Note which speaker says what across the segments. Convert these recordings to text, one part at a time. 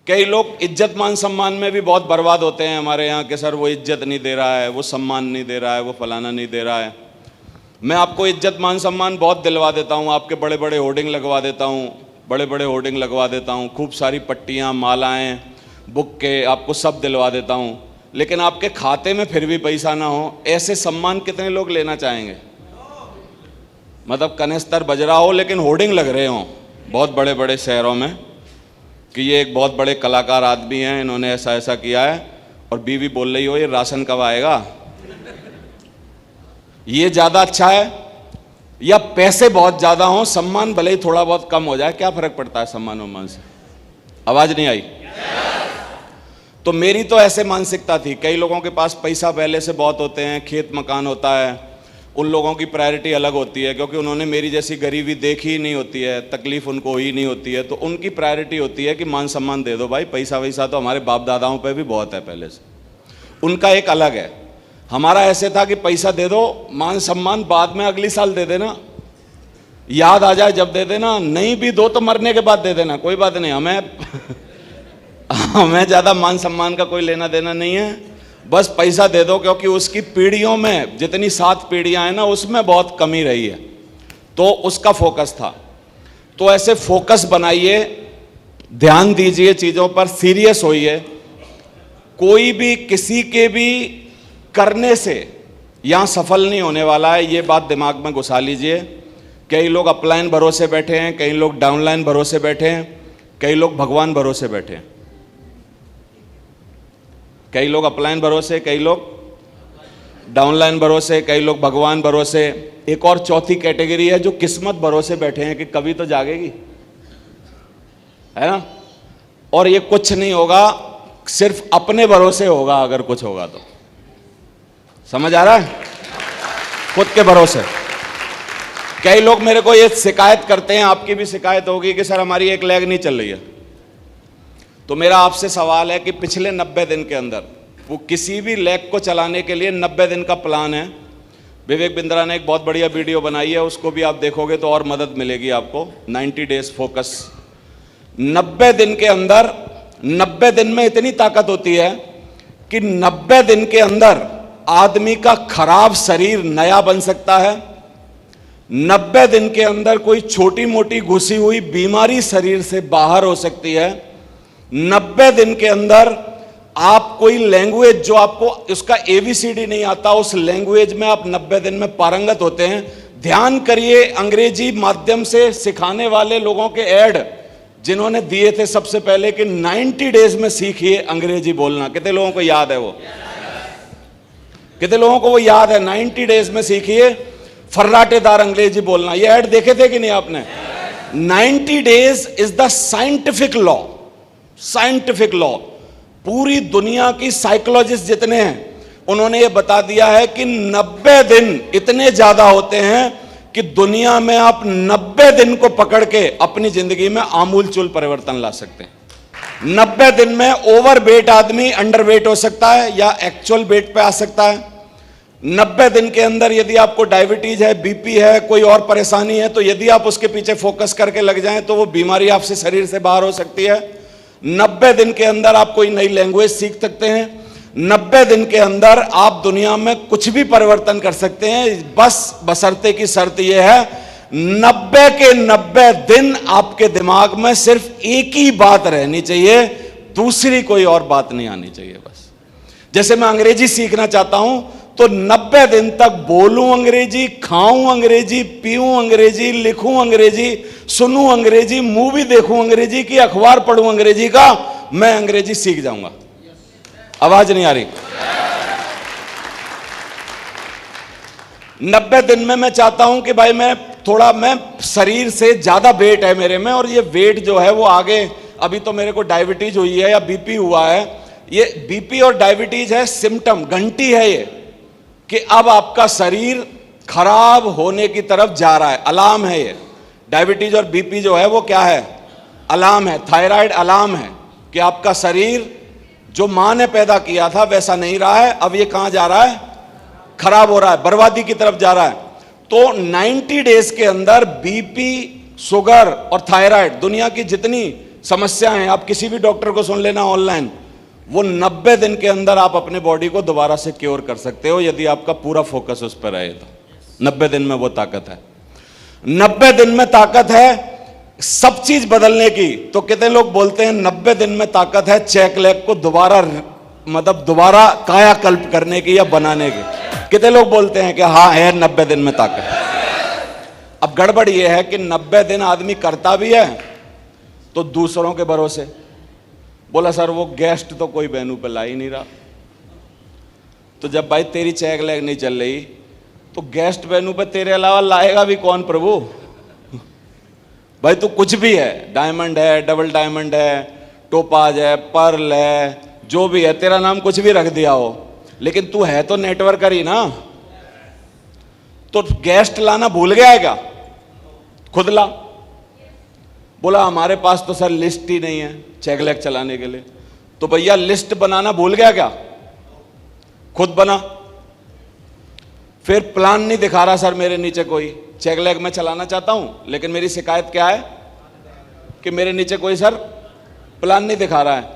Speaker 1: कई लोग इज्जत मान सम्मान में भी बहुत बर्बाद होते हैं हमारे यहाँ के, सर वो इज्जत नहीं दे रहा है, वो सम्मान नहीं दे रहा है, वो फलाना नहीं दे रहा है। मैं आपको इज्जत मान सम्मान बहुत दिलवा देता हूँ, आपके बड़े बड़े होर्डिंग लगवा देता हूँ, बड़े बड़े होर्डिंग लगवा देता हूँ, खूब सारी पट्टियाँ, मालाएँ, बुक्के, आपको सब दिलवा देता हूँ, लेकिन आपके खाते में फिर भी पैसा ना हो, ऐसे सम्मान कितने लोग लेना चाहेंगे? मतलब कनेस्तर बज रहा हो लेकिन होर्डिंग लग रहे हों बहुत बड़े बड़े शहरों में कि ये एक बहुत बड़े कलाकार आदमी हैं, इन्होंने ऐसा ऐसा किया है, और बीवी बोल रही हो ये राशन कब आएगा। ये ज़्यादा अच्छा है या पैसे बहुत ज़्यादा हों, सम्मान भले ही थोड़ा बहुत कम हो जाए, क्या फ़र्क पड़ता है सम्मान उम्मान से? आवाज़ नहीं आई? तो मेरी तो ऐसे मानसिकता थी। कई लोगों के पास पैसा पहले से बहुत होते हैं, खेत मकान होता है, उन लोगों की प्रायोरिटी अलग होती है, क्योंकि उन्होंने मेरी जैसी गरीबी देखी ही नहीं होती है, तकलीफ़ उनको हुई नहीं होती है, तो उनकी प्रायोरिटी होती है कि मान सम्मान दे दो भाई, पैसा वैसा तो हमारे बाप दादाओं पे भी बहुत है पहले से, उनका एक अलग है। हमारा ऐसे था कि पैसा दे दो, मान सम्मान बाद में अगली साल दे देना, याद आ जाए जब दे देना, नहीं भी दो तो मरने के बाद दे देना, कोई बात नहीं, हमें ज़्यादा मान सम्मान का कोई लेना देना नहीं है, बस पैसा दे दो, क्योंकि उसकी पीढ़ियों में जितनी 7 पीढ़ियां हैं ना, उसमें बहुत कमी रही है, तो उसका फोकस था। तो ऐसे फोकस बनाइए, ध्यान दीजिए चीज़ों पर, सीरियस होइए। कोई भी किसी के भी करने से यहाँ सफल नहीं होने वाला है, ये बात दिमाग में घुसा लीजिए। कई लोग अपलाइन भरोसे बैठे हैं, कई लोग डाउनलाइन भरोसे बैठे हैं, कई लोग भगवान भरोसे बैठे हैं। कई लोग अपलाइन भरोसे, कई लोग डाउनलाइन भरोसे, कई लोग भगवान भरोसे। एक और चौथी कैटेगरी है जो किस्मत भरोसे बैठे हैं कि कभी तो जागेगी, है ना। और ये कुछ नहीं होगा, सिर्फ अपने भरोसे होगा, अगर कुछ होगा तो। समझ आ रहा है? खुद के भरोसे। कई लोग मेरे को ये शिकायत करते हैं, आपकी भी शिकायत होगी कि सर हमारी एक लेग नहीं चल रही है। तो मेरा आपसे सवाल है कि पिछले 90 दिन के अंदर, वो किसी भी लेग को चलाने के लिए 90 दिन का प्लान है। विवेक बिंद्रा ने एक बहुत बढ़िया वीडियो बनाई है, उसको भी आप देखोगे तो और मदद मिलेगी आपको। 90 डेज फोकस। 90 दिन के अंदर, 90 दिन में इतनी ताकत होती है कि 90 दिन के अंदर आदमी का खराब शरीर नया बन सकता है। 90 दिन के अंदर कोई छोटी मोटी घुसी हुई बीमारी शरीर से बाहर हो सकती है। 90 दिन के अंदर आप कोई लैंग्वेज जो आपको उसका ABCD नहीं आता, उस लैंग्वेज में आप 90 दिन में पारंगत होते हैं। ध्यान करिए, अंग्रेजी माध्यम से सिखाने वाले लोगों के ऐड जिन्होंने दिए थे सबसे पहले कि 90 डेज में सीखिए अंग्रेजी बोलना। कितने लोगों को याद है वो? कितने लोगों को वो याद है? 90 डेज में सीखिए फर्राटेदार अंग्रेजी बोलना। ये ऐड देखे थे कि नहीं आपने? 90 days is the scientific law. Scientific law. पूरी दुनिया की साइकोलॉजिस्ट जितने हैं उन्होंने ये बता दिया है कि 90 दिन इतने ज्यादा होते हैं कि दुनिया में आप 90 दिन को पकड़ के अपनी जिंदगी में आमूल चूल परिवर्तन ला सकते हैं। 90 दिन में ओवर वेट आदमी अंडर वेट हो सकता है या एक्चुअल वेट पे आ सकता है। 90 दिन के अंदर यदि आपको डायबिटीज है, BP है, कोई और परेशानी है, तो यदि आप उसके पीछे फोकस करके लग जाएं तो वो बीमारी आपसे शरीर से बाहर हो सकती है। 90 दिन के अंदर आप कोई नई लैंग्वेज सीख सकते हैं। 90 दिन के अंदर आप दुनिया में कुछ भी परिवर्तन कर सकते हैं, बस बशर्ते की शर्त यह है 90 के 90 दिन आपके दिमाग में सिर्फ एक ही बात रहनी चाहिए, दूसरी कोई और बात नहीं आनी चाहिए। बस जैसे मैं अंग्रेजी सीखना चाहता हूं तो 90 दिन तक बोलूं अंग्रेजी, खाऊं अंग्रेजी, पीऊं अंग्रेजी, लिखूं अंग्रेजी, सुनूं अंग्रेजी, मूवी देखूं अंग्रेजी की, अखबार पढ़ूं अंग्रेजी का, मैं अंग्रेजी सीख जाऊंगा। आवाज नहीं आ रही? 90 दिन में मैं चाहता हूं कि भाई मैं शरीर से ज्यादा वेट है मेरे में, और ये वेट जो है वो आगे, अभी तो मेरे को डायबिटीज हुई है या BP हुआ है। ये BP और डायबिटीज है सिम्टम, घंटी है ये कि अब आपका शरीर खराब होने की तरफ जा रहा है, अलार्म है ये। डायबिटीज और BP जो है वो क्या है? अलार्म है। थायराइड अलार्म है कि आपका शरीर जो मां ने पैदा किया था वैसा नहीं रहा है, अब ये कहां जा रहा है? खराब हो रहा है, बर्बादी की तरफ जा रहा है। तो 90 डेज के अंदर BP, शुगर और थायराइड, दुनिया की जितनी समस्याएं आप किसी भी डॉक्टर को सुन लेना ऑनलाइन, वो 90 दिन के अंदर आप अपने बॉडी को दोबारा से क्योर कर सकते हो यदि आपका पूरा फोकस उस पर रहे तो। 90 दिन में वो ताकत है, 90 दिन में ताकत है सब चीज बदलने की। तो कितने लोग बोलते हैं 90 दिन में ताकत है चेक लेग को दोबारा दोबारा कायाकल्प करने की या बनाने की? कितने लोग बोलते हैं कि हाँ है 90 दिन में ताकत। अब गड़बड़ यह है कि 90 दिन आदमी करता भी है तो दूसरों के भरोसे। बोला सर वो गेस्ट तो कोई बेनू पे ला ही नहीं रहा। तो जब भाई तेरी चेक लेग नहीं चल रही तो गेस्ट बेनू पे तेरे अलावा लाएगा भी कौन प्रभु? भाई तू कुछ भी है, डायमंड है, डबल डायमंड है, टोपाज है, पर्ल है, जो भी है, तेरा नाम कुछ भी रख दिया हो, लेकिन तू है तो नेटवर्कर ही ना। तो गेस्ट लाना भूल गया है क्या? खुद ला। बोला हमारे पास तो सर लिस्ट ही नहीं है चेक लेग चलाने के लिए। तो भैया लिस्ट बनाना भूल गया क्या? खुद बना। फिर प्लान नहीं दिखा रहा सर मेरे नीचे कोई, चेक लेग में चलाना चाहता हूं लेकिन मेरी शिकायत क्या है कि मेरे नीचे कोई सर प्लान नहीं दिखा रहा है।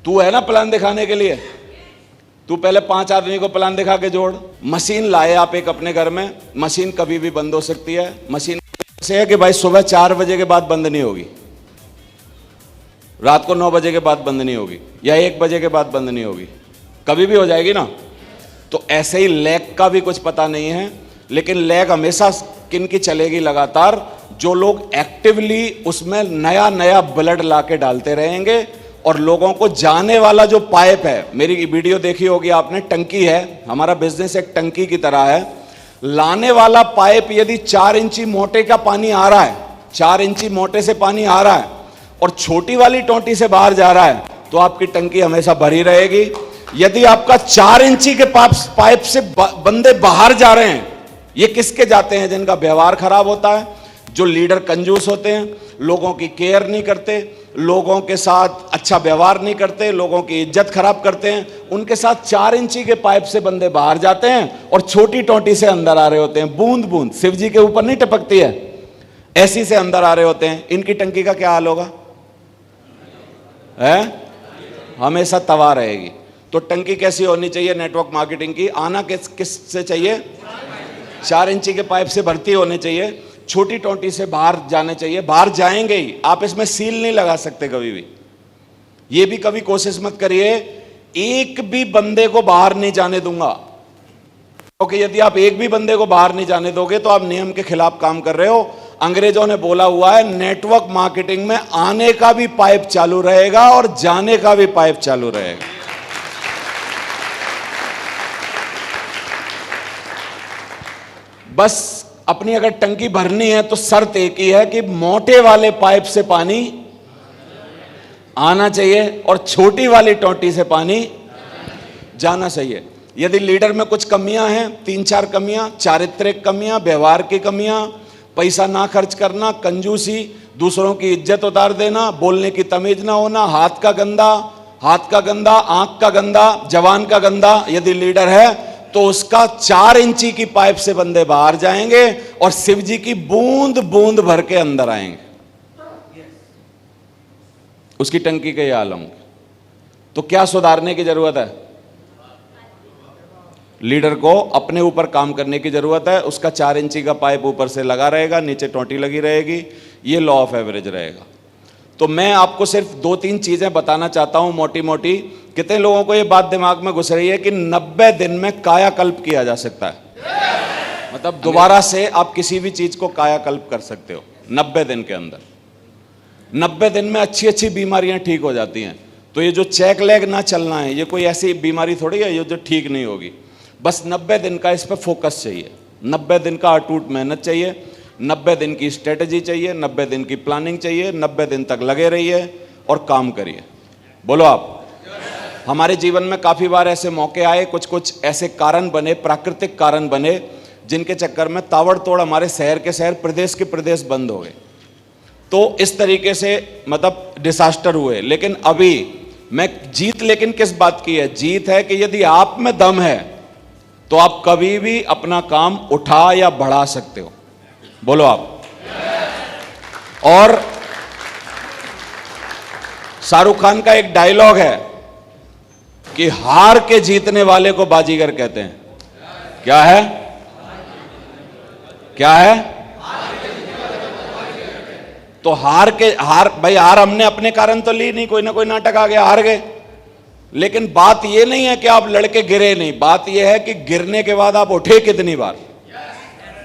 Speaker 1: तू है ना प्लान दिखाने के लिए, तू पहले 5 आदमी को प्लान दिखा के जोड़। मशीन लाए आप एक अपने घर में, मशीन कभी भी बंद हो सकती है। मशीन से है कि भाई सुबह 4 बजे के बाद बंद नहीं होगी, रात को 9 बजे के बाद बंद नहीं होगी, या 1 बजे के बाद बंद नहीं होगी, कभी भी हो जाएगी ना। तो ऐसे ही लेग का भी कुछ पता नहीं है, लेकिन लेग हमेशा किन की चलेगी लगातार? जो लोग एक्टिवली उसमें नया नया ब्लड ला के डालते रहेंगे। और लोगों को जाने वाला जो पाइप है, मेरी वीडियो देखी होगी आपने, टंकी है, हमारा बिजनेस एक टंकी की तरह है। लाने वाला पाइप यदि 4 इंची मोटे का पानी आ रहा है, 4 इंची मोटे से पानी आ रहा है और छोटी वाली टोंटी से बाहर जा रहा है, तो आपकी टंकी हमेशा भरी रहेगी। यदि आपका 4 इंची के पाइप से बंदे बाहर जा रहे हैं, ये किसके जाते हैं? जिनका व्यवहार खराब होता है, जो लीडर कंजूस होते हैं, लोगों की केयर नहीं करते, लोगों के साथ अच्छा व्यवहार नहीं करते, लोगों की इज्जत खराब करते हैं, उनके साथ 4 इंची के पाइप से बंदे बाहर जाते हैं और छोटी टोंटी से अंदर आ रहे होते हैं। बूंद बूंद शिव जी के ऊपर नहीं टपकती है, ऐसी से अंदर आ रहे होते हैं। इनकी टंकी का क्या हाल होगा? है हमेशा तवा रहेगी। तो टंकी कैसी होनी चाहिए नेटवर्क मार्केटिंग की? आना किस से चाहिए? 4 इंची के पाइप से भर्ती होने चाहिए, छोटी टोंटी से बाहर जाने चाहिए। बाहर जाएंगे ही, आप इसमें सील नहीं लगा सकते कभी भी। ये भी कभी कोशिश मत करिए, एक भी बंदे को बाहर नहीं जाने दूंगा, क्योंकि यदि आप एक भी बंदे को बाहर नहीं जाने दोगे तो आप नियम के खिलाफ काम कर रहे हो। अंग्रेजों ने बोला हुआ है नेटवर्क मार्केटिंग में आने का भी पाइप चालू रहेगा और जाने का भी पाइप चालू रहेगा। बस अपनी अगर टंकी भरनी है तो शर्त एक ही है कि मोटे वाले पाइप से पानी आना चाहिए और छोटी वाली टोंटी से पानी जाना चाहिए। यदि लीडर में कुछ कमियां हैं, 3-4 कमियां, चारित्रिक कमियां, व्यवहार की कमियां, पैसा ना खर्च करना, कंजूसी, दूसरों की इज्जत उतार देना, बोलने की तमीज ना होना, हाथ का गंदा, आंख का गंदा, जवान का गंदा, यदि लीडर है तो उसका 4 इंची की पाइप से बंदे बाहर जाएंगे और शिव जी की बूंद बूंद भर के अंदर आएंगे। उसकी टंकी के हाल होंगे। तो क्या सुधारने की जरूरत है? लीडर को अपने ऊपर काम करने की जरूरत है। उसका 4 इंची का पाइप ऊपर से लगा रहेगा, नीचे टोंटी लगी रहेगी, ये लॉ ऑफ एवरेज रहेगा। तो मैं आपको सिर्फ 2-3 चीजें बताना चाहता हूं मोटी मोटी। कितने लोगों को ये बात दिमाग में घुस रही है कि 90 दिन में कायाकल्प किया जा सकता है? मतलब दोबारा से आप किसी भी चीज को कायाकल्प कर सकते हो 90 दिन के अंदर। 90 दिन में अच्छी अच्छी बीमारियां ठीक हो जाती हैं। तो ये जो चेक लेग ना चलना है, ये कोई ऐसी बीमारी थोड़ी है ये जो ठीक नहीं होगी। बस 90 दिन का इस पर फोकस चाहिए, 90 दिन का अटूट मेहनत चाहिए, 90 दिन की स्ट्रेटजी चाहिए, 90 दिन की प्लानिंग चाहिए, 90 दिन तक लगे रहिए और काम करिए। बोलो आप। हमारे जीवन में काफ़ी बार ऐसे मौके आए, कुछ कुछ ऐसे कारण बने, प्राकृतिक कारण बने, जिनके चक्कर में ताबड़तोड़ हमारे शहर के शहर, प्रदेश के प्रदेश बंद हो गए। तो इस तरीके से मतलब डिसास्टर हुए। लेकिन अभी मैं जीत लेकिन किस बात की है? जीत है कि यदि आप में दम है तो आप कभी भी अपना काम उठा या बढ़ा सकते हो। बोलो आप। और शाहरुख खान का एक डायलॉग है कि हार के जीतने वाले को बाजीगर कहते हैं। क्या है? क्या है? तो हार भाई हार हमने अपने कारण तो ली नहीं, कोई ना कोई नाटक आ गया, हार गए। लेकिन बात यह नहीं है कि आप लड़के गिरे नहीं, बात यह है कि गिरने के बाद आप उठे कितनी बार।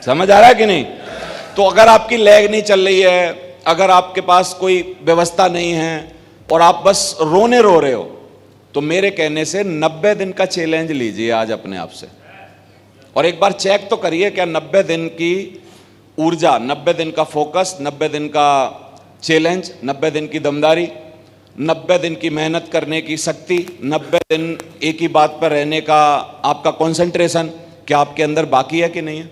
Speaker 1: समझ आ रहा है कि नहीं? तो अगर आपकी लेग नहीं चल रही है, अगर आपके पास कोई व्यवस्था नहीं है और आप बस रोने रो रहे हो, तो मेरे कहने से 90 दिन का चैलेंज लीजिए आज अपने आप से और एक बार चेक तो करिए क्या 90 दिन की ऊर्जा, 90 दिन का फोकस, 90 दिन का चैलेंज, 90 दिन की दमदारी, 90 दिन की मेहनत करने की शक्ति, 90 दिन एक ही बात पर रहने का आपका कंसंट्रेशन, क्या आपके अंदर बाकी है कि नहीं है?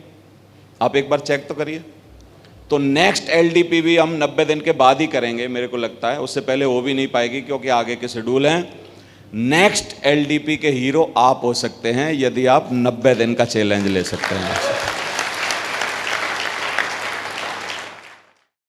Speaker 1: आप एक बार चेक तो करिए। तो नेक्स्ट एलडीपी भी हम 90 दिन के बाद ही करेंगे, मेरे को लगता है उससे पहले हो भी नहीं पाएगी क्योंकि आगे के शेड्यूल हैं। नेक्स्ट एलडीपी के हीरो आप हो सकते हैं यदि आप 90 दिन का चैलेंज ले सकते हैं।